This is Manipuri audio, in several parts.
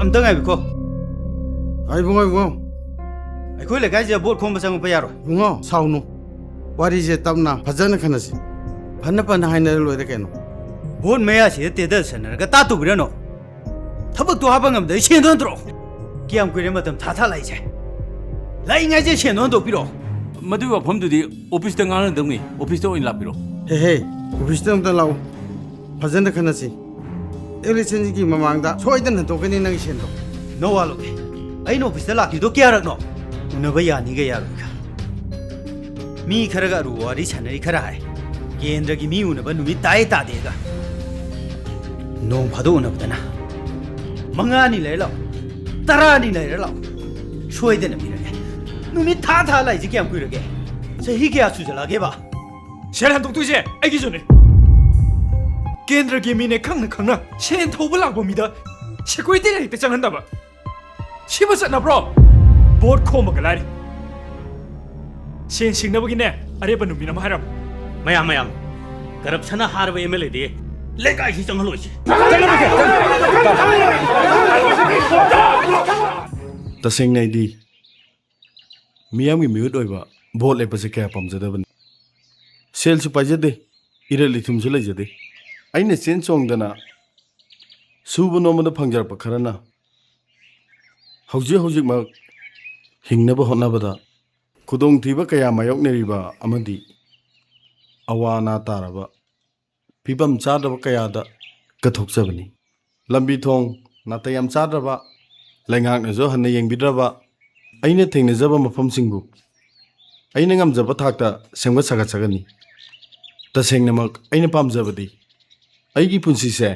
अमतंग आइबको आई बुंगो बुंगो अखोई लेकाई जे बोट खोम बसंग पे यारो बुंगो साउनु वारी जे तबना फजन खनसी फन फन हाइनर लोइरे केनो बोट मया से तेद सनरगा तातु बिरनो थबक तो हाबंगम दे शेंदोन द्रो कियाम कुरे मतम थाथा लाइजे लाइंगाइ जे शेंदोन दो पिरो मदु वफमदुदी ऑफिस ता ngang दंगि ऑफिस तो इन लापिरो हे हे ऑफिस तम ता लाउ फजन खनसी इलेक्शन की ममांगदा सोइदन तोकनी नंग शेंदो नो वालोगे अइन ऑफिस ता लाकी दो क्या रखनो उनब यानी गे यारो का मी खरगा रुवारी छनरी खरा है केंद्र की मी उनब नुमि ताए तादेगा नो भदो उनबदना मंगानी ले लो तरानी ले लो सोइदन मिरगे नुमि था था लाइजे क्या कुइरगे सही क्या सुजलागे बा शेरहान तुजे आइगी जुने केंद्र की मीने खंग खंगना शेन थौब लाबो मिदा सिक्युरिटी लेते चंगनदबा सिबा चटनाब्रो बोर्ड खोमगा लारि शेन सिंगनबगिने अरेबा नुमिना माहारम मयाम करप्शन हारब एमएलए दे लेकाई सी चंगलोइसे तसेंगनाइदी मियाम की म्यूट ओइबा बोट लेपसे क्या पमजदबन सेल सु पाइजदे इरली थुमसु लेजदे आइने चेन चोंगदना सुबु नोमद फंगजरप खरना हौजिक मा हिंगनब होनाबदा खुदोंग थीबा कया मायोकनेरिबा अमदी अवाना तारबा फिबम चादब कयादा कथोकजबनी लंबी थोंग नातयाम चादबा लैंगाकनजो हन्ने येंगबिद्रबा अइने थेंगनजबा मफमसिंगबु अइने ngamjaba थाकता सेंगबा सागतसगनी तसेंगनमक अइने पामजबदी अइगी पुंसिसे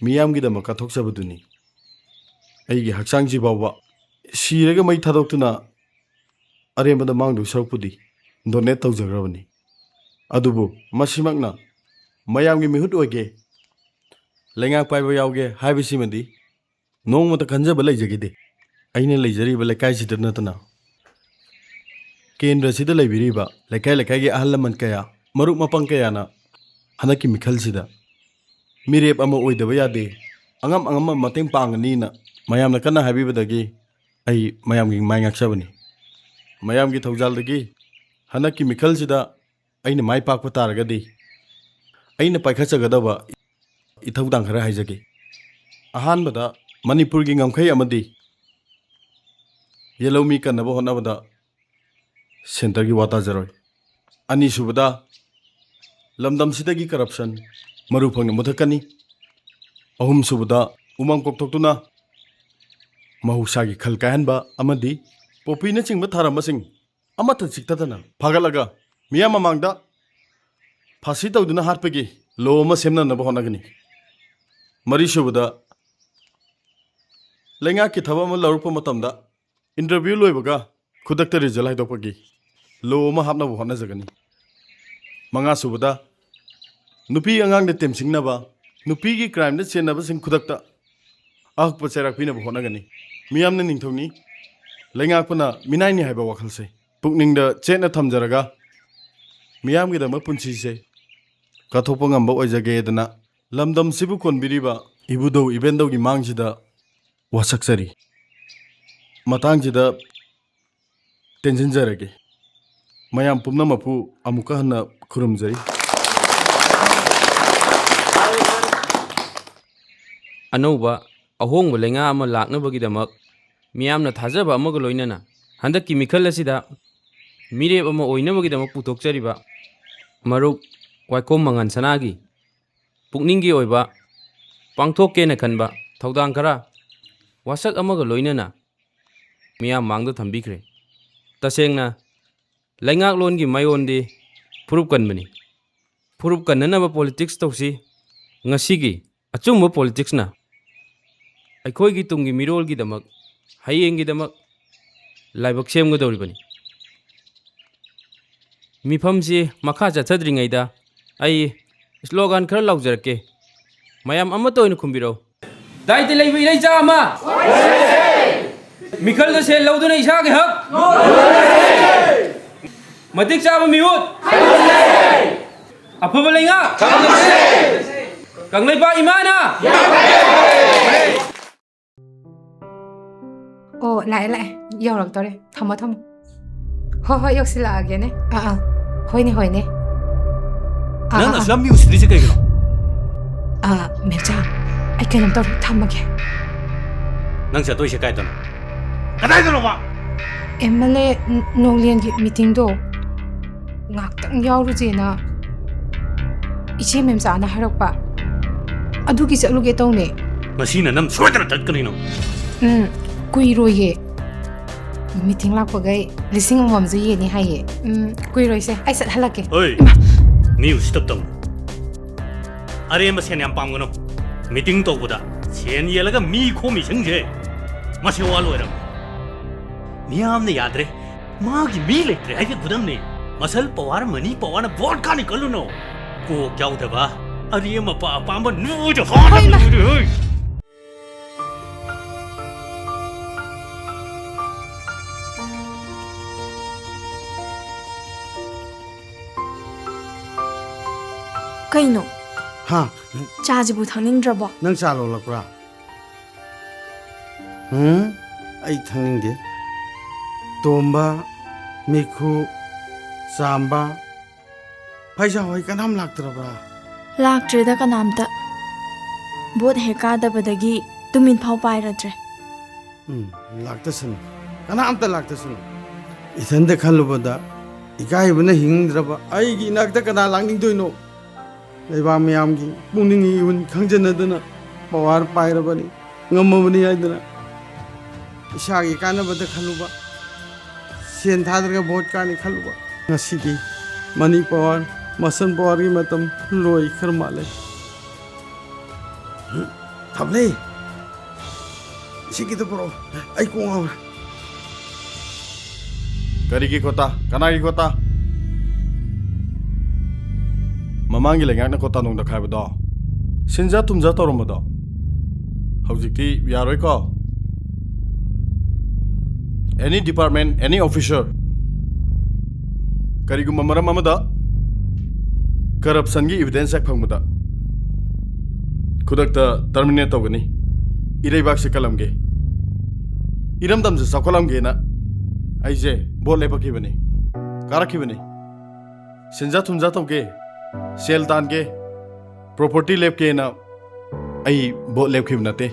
मियामगिदमक कथोकजबदुनी अइगी हक्सांगजी बावबा सिरगा मै थादोक्तुना अरेमबदा मांगदु सरपुदी डोनेट तौजग्रबनी अदुबु मसिमकना मयामगी मिहुत ओगे लेंगाक पाइबा यावगे हाइबिसिमदी नोंगमता खंजबा लेजगिदे अइने लेजरिबा लेकाइसिदा नतना केंद्र सिदा लेबिरिबा लेकाई अहल लमन कया मरुक मपंग कयाना हनकी मिखलसिदा मिरेप अमा ओइदबा यादे अंगम मतेंग पांगनीना मयामना कन्ना हाइबिबदगी अइ मयामगी माइंगाक्सबनी मयामगी थौजालदगी हनकी मिखलसिदा अइना माइ पाकपा तारगदी अइना पाइखचगदबा इथौदांग खरा हाइजगे अहानबदा मणिपुर की ngमखै अमदी येलोमी कन्नबा होनबदा सेंटर की वाता जरोय अनि सुबदा लमदम सिदगी करप्शन मरुफंग मुथकनी अहुम सुबदा उमंग कोक्थोक्तुना महौसागी खल काहनबा अमदी पोपीना चिंगबा थारमसिंग अमथ चिक्तदना फागलगा मिया ममांगदा फासी तौदुना हाटपगी लो अमा सेमननबा होनगनी मरी सुबदा लेंगा की थबा अमा लरुप मतमदा इंटरव्यू लोइबगा खुदक्ता रिजल्ट हाइदोकपगी लो अमा हापनबा होनजगनी मंगा सुबदा नुपी अंगांगदे टेमसिंगनबा नुपी की क्राइम दे चेनबसिंग खुदक्ता अहकप चेराकपिनबा होनगनी मियामना निंगथौनी लेंगाकपना मिनाइनी हाइबा वखलसे पुकनिंगदा चेना थमजरगा मियामगिदम पुंसिसे कथोप ngamba ओइजगेदना लमदम सिबु कोनबिरिबा इबुदौ इबेंदौगी मांगजिदा वासक्सरी मतांगजिदा टेंजनजरगे मयाम पुमनमपु अमुका हन्ना खुरुमजरी अनौबा अहोंग लेंगा अमा लाक्नबगिदमक मियामना थाजबा अमग लोइनना हंदकी मिखल असिदा मिरेप अमा ओइनबगिदमक पुथोकचरिबा मरुक वाइकोम मंगन सनागी पुकनिंगी ओइबा पांथोकेना खनबा थौदांग खरा वासक अमग लोइनना मियाम मांगदा थंबिख्रे तसेंगना लेंगाक लोनगी मायोंदी फुरुप कनबनी फुरुप कन्ननबा पॉलिटिक्स तौसी ngasiगी अचुंब पॉलिटिक्सना अखोइगी तुंगी मिरोलगिदमक हयेंगिदमक लाइबक सेमगदौरिबनी मिफमसी मखा चथद्रिङैदा अई स्लोगन खर लाउजरके मयाम अमत ओइन खुम्बिरो दाइते लेबि इलाइचा अमा मिखल द सेल लौदुना इसागे हक मतिक चाबा मिहुत अफबा लेंगा कंगलैपा इमाना ꯑꯣ ꯂꯥꯛꯑꯦ ꯌꯧꯔꯛꯇꯧꯔꯦ ꯊꯝꯃꯣ ꯍꯣꯏ ꯌꯧꯁꯤꯜꯂꯛꯑꯒꯦꯅꯦ ꯍꯣꯏꯅꯦ ꯅꯪ ꯑꯁ ꯂꯝꯕꯤ ꯎꯁꯤꯜꯂꯤꯁꯦ ꯀꯩꯒꯤꯅꯣ ꯃꯦꯝꯆꯥ ꯑꯩ ꯀꯩꯅꯣꯝ ꯇꯧꯔꯦ ꯊꯝꯃꯒꯦ ꯅꯪ ꯆꯠꯇꯣꯏꯁꯦ ꯀꯥꯏꯗꯅꯣ ꯀꯗꯥꯏꯗꯅꯣꯕ MLA ꯅꯣꯡꯂꯦꯟꯒꯤ ꯃꯤꯇꯤꯡꯗꯣ ꯉꯥꯛꯇꯪ ꯌꯥꯎꯔꯨꯖꯦꯅ ꯏꯆꯦ ꯃꯦꯝꯆꯥꯅ ꯍꯥꯏꯔꯛꯄ ꯑꯗꯨꯒꯤ ꯆꯠꯂꯨꯒꯦ ꯇꯧꯅꯦ ꯉꯁꯤꯅ ꯅꯝ ꯁꯣꯏꯗꯅ ꯆꯠꯀꯅꯤꯅꯣ ꯀꯨꯏꯔꯣꯏꯌꯦ ꯃꯤꯇꯤꯡ ꯂꯥꯛꯄꯒꯩ 1,000 ꯌꯦꯅꯤ ꯍꯥꯏꯌꯦ ꯀꯨꯏꯔꯣꯏꯁꯦ ꯑꯩ ꯆꯠꯍꯜꯂꯛꯀꯦ ꯍꯣꯏ ꯃꯤ ꯎꯁꯤꯠꯇꯕ ꯑꯔꯦꯝꯕ ꯁꯦꯟ ꯌꯥꯝ ꯄꯥꯝꯒꯅꯨ ꯃꯤꯇꯤꯡ ꯇꯧꯕꯗ ꯁꯦꯟ ꯌꯦꯜꯂꯒ ꯃꯤ ꯈꯣꯝꯃꯤꯁꯤꯡꯁꯦ ꯃꯁꯤ ꯋꯥ ꯂꯣꯏꯔꯝꯃꯦ ꯃꯤꯌꯥꯝꯅ ꯌꯥꯗ꯭ꯔꯦ ꯃꯥꯒꯤ ꯃꯤ ꯂꯩꯇ꯭ꯔꯦ ꯍꯥꯏꯕ ꯈꯨꯗꯝꯅꯤ ꯃꯁꯜ ꯄꯋꯥꯔ ꯃꯅꯤ ꯄꯋꯥꯔꯅ ꯚꯣꯠ ꯀꯥꯅꯤ ꯀꯜꯂꯨꯅꯣ ꯀꯣꯛ ꯌꯥꯎꯗꯕ ꯑꯔꯦꯝ ꯑꯄꯥꯝꯕ ꯅꯨꯗ ꯍꯥꯟꯅ ꯍꯣꯏ ꯀꯩꯅꯣ ꯍꯥ ꯆꯥꯁꯤꯕꯨ ꯊꯛꯅꯤꯡꯗ꯭ꯔꯕꯣ ꯅꯪ ꯆꯥ ꯂꯣꯜꯂꯛꯄ꯭ꯔꯥ ꯑꯩ ꯊꯛꯅꯤꯡꯗꯦ ꯇꯣꯝꯕ ꯃꯤꯈꯨ ꯆꯥꯝꯕ ꯐꯩꯖꯥ ꯍꯣꯏ ꯀꯅꯥꯝ ꯂꯥꯛꯇ꯭ꯔꯕ꯭ꯔꯥ ꯂꯥꯛꯇ꯭ꯔꯦꯗ ꯀꯅꯥꯝꯇ ꯕꯣꯠ ꯍꯦꯛ ꯀꯥꯗꯕꯗꯒꯤ ꯇꯨꯃꯤꯟ ꯐꯥꯎ ꯄꯥꯏꯔꯗ꯭ꯔꯦ ꯂꯥꯛꯇꯁꯅꯨ ꯀꯅꯥꯝꯇ ꯂꯥꯛꯇꯁꯅꯨ ꯏꯊꯟꯗ ꯈꯜꯂꯨꯕꯗ ꯏꯀꯥꯏꯕꯅ ꯍꯤꯡꯗ꯭ꯔꯕ ꯑꯩꯒꯤ ꯏꯅꯥꯛꯇ ꯀꯅꯥ ꯂꯥꯛꯅꯤꯡꯗꯣꯏꯅꯣ ꯂꯩꯕꯥꯛ ꯃꯌꯥꯝꯒꯤ ꯄꯨꯛꯅꯤꯡ ꯏꯍꯨꯟ ꯈꯪꯖꯟꯅꯗꯅ ꯄꯋꯥꯔ ꯄꯥꯏꯔꯕꯅꯤ ꯉꯝꯃꯕꯅꯤ ꯍꯥꯏꯗꯅ ꯏꯁꯥꯒꯤ ꯀꯥꯟꯅꯕꯗ ꯈꯜꯂꯨꯕ ꯁꯦꯟ ꯊꯥꯗꯔꯒ ꯚꯣꯠ ꯀꯥꯅꯤ ꯈꯜꯂꯨꯕ ꯉꯁꯤꯗꯤ ꯃꯅꯤ ꯄꯋꯥꯔ ꯃꯁꯟ ꯄꯋꯥꯔꯒꯤ ꯃꯇꯝ ꯂꯣꯏꯈ꯭ꯔ ꯃꯥꯜꯂꯦ ꯊꯝꯂꯦ ꯁꯤꯒꯤꯗ ꯄꯨꯔꯛꯑꯣ ꯑꯩ ꯀꯣꯡ ꯉꯥꯎꯔꯦ ꯀꯔꯤꯒꯤ ꯀꯣꯇꯥ ꯀꯅꯥꯒꯤ ꯀꯣꯇꯥ ꯃꯃꯥꯡꯒꯤ ꯂꯩꯉꯥꯛꯅ ꯀꯣꯇꯥ ꯅꯨꯡꯗ ꯈꯥꯏꯕꯗꯣ ꯁꯤꯟꯖꯥ ꯊꯨꯝꯖꯥ ꯇꯧꯔꯝꯕꯗꯣ ꯍꯧꯖꯤꯛꯇꯤ ꯌꯥꯔꯣꯏꯀꯣ ꯑꯦꯅꯤ ꯗꯤꯄꯥꯔꯠꯃꯦꯟ ꯑꯦꯅꯤ ꯑꯣꯐꯤꯁꯔ ꯀꯔꯤꯒꯨꯝꯕ ꯃꯔꯝ ꯑꯃꯗ ꯀꯔꯞꯁꯟꯒꯤ ꯏꯕꯤꯗꯦꯟꯁ ꯍꯦꯛ ꯐꯪꯕꯗ ꯈꯨꯗꯛꯇ ꯇꯔꯃꯤꯅꯦꯠ ꯇꯧꯒꯅꯤ इरेबाक्से कलमगे इरमदमसे चौखलमगेना अइजे बोट लेपखिबने कारखिबने सिंजा थुमजा तौगे सेल तानगे प्रॉपर्टी लेपकेना अई बोट लेपखिब नते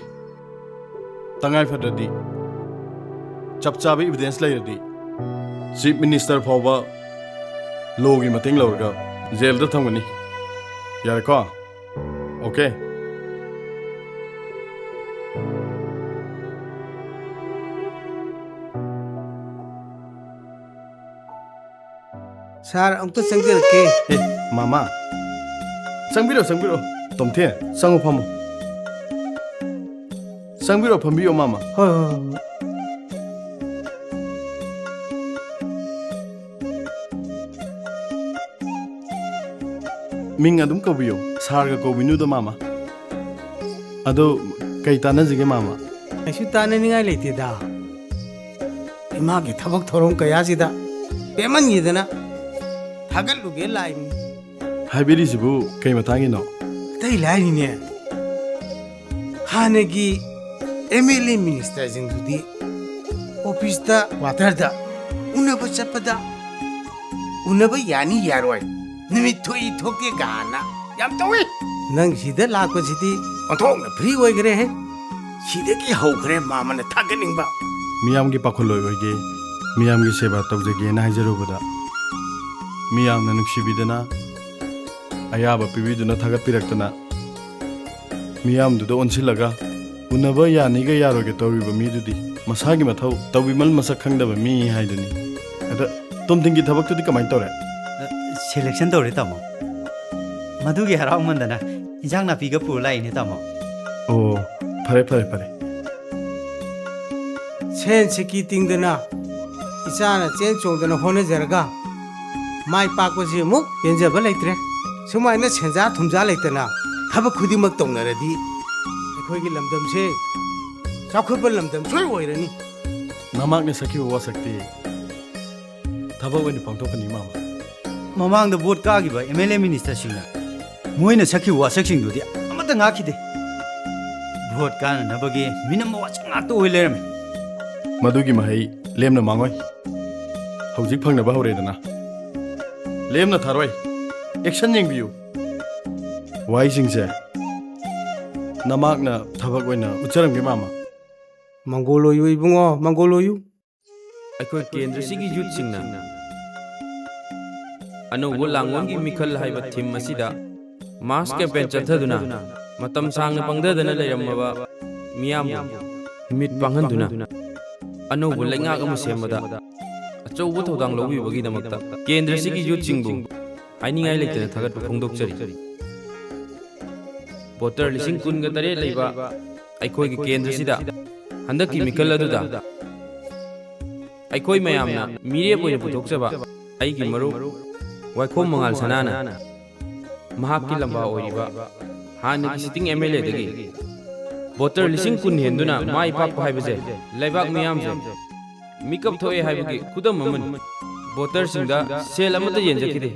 तंगाई फददी चपचाबे एविडेंस लेरदी चीफ मिनिस्टर फावबा लोगी मतेंग लौरगा जेल दा थमगनी यारको ओके सर अमता संगिरके ए मामा संगिरो तोमथे संगो फमो संगिरो फम्बियो मामा हो मिंग अदुम कबियो सारगा कोबिनुदो मामा अदो कई तानजिगे मामा ऐसु ताननिंगाय लेतेदा इमा के थबक थोरम कयासिदा पेमन यदना थागलुगे लाइनी हाइबेरिसिबु कई मतांगिनो तै लाइनी हानेगी एमएलए मिनिस्टर जिंदुदी ऑफिस दा क्वार्टर दा उनब चपदा उनब यानी यारोय निमित थोई थोके गाना याम तोई नंग सिदा लाकोसिदी अथोंग फ्री ओइगरे है सिदे की हौगरे मामने थागनिंगबा मियामगी पाखोलोय ओइगे मियामगी सेवा तौजगे ना हाइजरुबदा मियामना नुक्सिबिदना अयाबा पिबिदुना थागतपिरक्तना मियामदुदा ओनसिलगा उनबा यानिगा यारोगे तौरिबा मिदुदी मसागी मथौ तौबिमल मसक खंगदबा मी हाइदुनी अदा तोमथिंगी थबक्तुदी कमाय तौरे सेलेक्शन तौरे तमो मधुगी हराव मंदना इंजांग नापीगा पुर लाइने तमो ओ फरे फरे फरे सेन सिकी तिंगदना इचाना चेन चोंदना होने जरगा माई पाकपसे मुक पेंजबा लेत्रे सुमाइना सेंजा थुमजा लेतना थबक खुदिमक तौनरदी अखोइगी लमदमसे चाखुब लमदम सोय ओइरनी नमागने सखिबा वासक्ति थबक ओइने पांथोकनी मामा ममांग द वोट कागिबा एमएलए मिनिस्टर सिंगना मोइना सखि वासक सिंगदुदी अमता ngakhide वोट कान नबगे मिनम वाच ngato ओइ लेरमे मधुगी महई लेमना मांगोय हौजिक फंगनबा हौरेदना लेमना थारोय एक्शन येंबियु वाइसिंगसे नमाकना थबक ओइना उच्चरंगे मामा मंगोलोयु इबुंगो मंगोलोयु अखोई केंद्र सिगी यूथ सिंगना अनौबो लांगोंगी मिखल हाइबा थीम असिदा मास कैंपेन चथदुना मतम सांगना पंगददना लेरमबा मियाम मिट पांगहंदुना अनौबो लैंगाक अमा सेमबदा अचौबो थौदांग लौबिबगीदमक्ता केंद्र सिगी यूथ सिंगबु हाइनिंगाय लेतना थागत फोंदोकचरी वोटर लिसिंग कुनगा तरे लेबा अखोई केंद्र सिदा हंदकी मिखल अदुदा अखोई मयामना मिरेप ओइना पुथोकचबा अइगी मरु वाइखोम मंगाल सनाना महाकी लंबा ओइबा हानिकी सिटिंग एमएलए दगी वोटर लिसिंग कुन हेंदुना माई पाक हाइबजे लेबाक मियामजे मिकअप थोए हाइबगी खुदम ममन वोटर सिंगदा सेल अमता येंजकिदे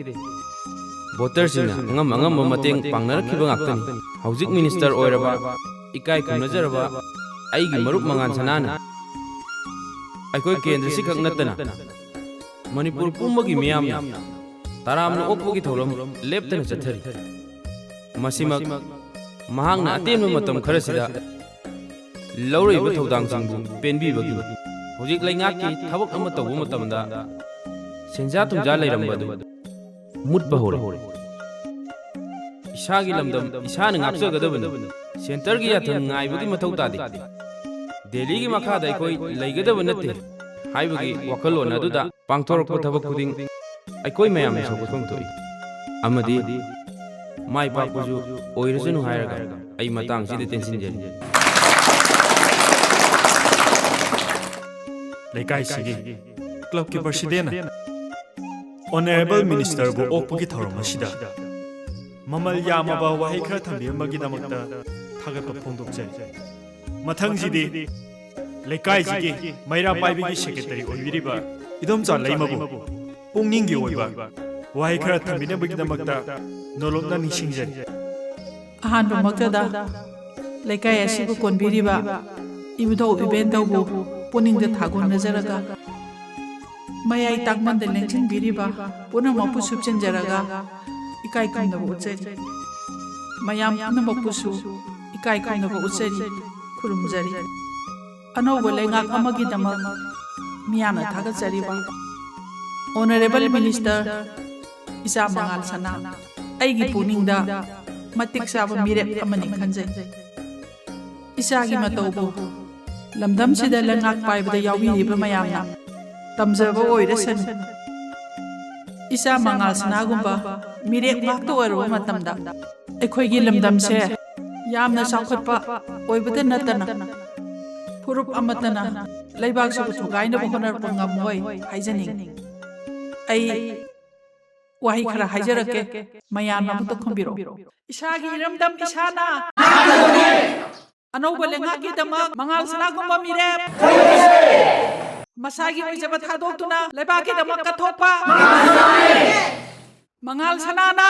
वोटर सिंगना अंगम अंगम मतेंग पांगनरखिबा गाक्तनी हौजिक मिनिस्टर ओइरबा इकाई कुनजरबा अइगी मरुप मंगाल सनाना अखोई केंद्र सिखक नतना मणिपुर पुंबगी मियामना तारामना ओकबगी थौरम लेप्तना चथरी मसिमक महांगना अतेम मतम खरसिदा लौरैबा थौदांगसिंगबु पेनबीबगी हौजिक लैंगाकी थबक अमा तौबु मतमदा सेंजा तुंजा लैरमबदु मुटबा होरे इसागी लमदम इसाना गाक्चगदबनि सेंटरगी याथम ngaibagi mathau tadi दिल्ली की मखादा अखोई लैगदब नते हाइबगी वखलोन अदुदा पांगथोरक थबक खुदिंग अखोई मयाम सोबथोम थोई अमदी माई पापजु ओइरजनु हायरगा अई मतंग सिदे टेंशन जेरी लेकाई सिगी क्लब के प्रेसिडेंट ऑनरेबल मिनिस्टर बो ओकपगी थौरम असिदा ममल यामबा वाहे खर थंबियमगिदमक्ता थागत फोंदोकचे मथंगजिदी लेकाईजिगी मैरा पाइबिगी सेक्रेटरी ओइबिरिबा इदोमचा लैमबु पुंगनिंगी ओइबा वाहे खर थंबिनबगिदमक्ता नोलोबना निसिंगजरी अहानबमक्तदा लेकाई असिबु कोनबिरिबा इबुदो इवेंट तौबु पुनिंगदा थागोनजरगा मयाई ताकमंद लेंचिनबिरिबा पुनमपु सुपचनजरगा इकाई कुंदबु उचरी मयाम पुनमपुसु इकाई कुंदबु उचरी खुरुमजरी अनौब लेंगाक अमगिदमक मियामना थागतजरीबा ऑनरेबल मिनिस्टर इसा मंगाल सना अइगी पुनिंगदा मतिक साबा मिरेप अमनि खंजै इसागी मतौबु लमदम सिदा लेंगाक पाइबदा याविरिबा मयामना तमजबा ओइरसन इसा मंगाल सनागुंबा मिरेप गाक्तो ओइरबा मतमदा अखोइगी लमदमसे यामना साखतपा ओइबदा नतना फुरुप अमतना लैबाक सब थुगाइना बहनरप ngамoi हाइजनिंग आई वाही खरा हाइजरके मयाम अमत खंबिरो इसागी इरमदम इसाना अनौब लेंगाकी दमक मंगाल सनागुंबा मिरेप मसागी ओइजबा थादोक्तुना लैबाकी दमक कथोपा मंगाल सनाना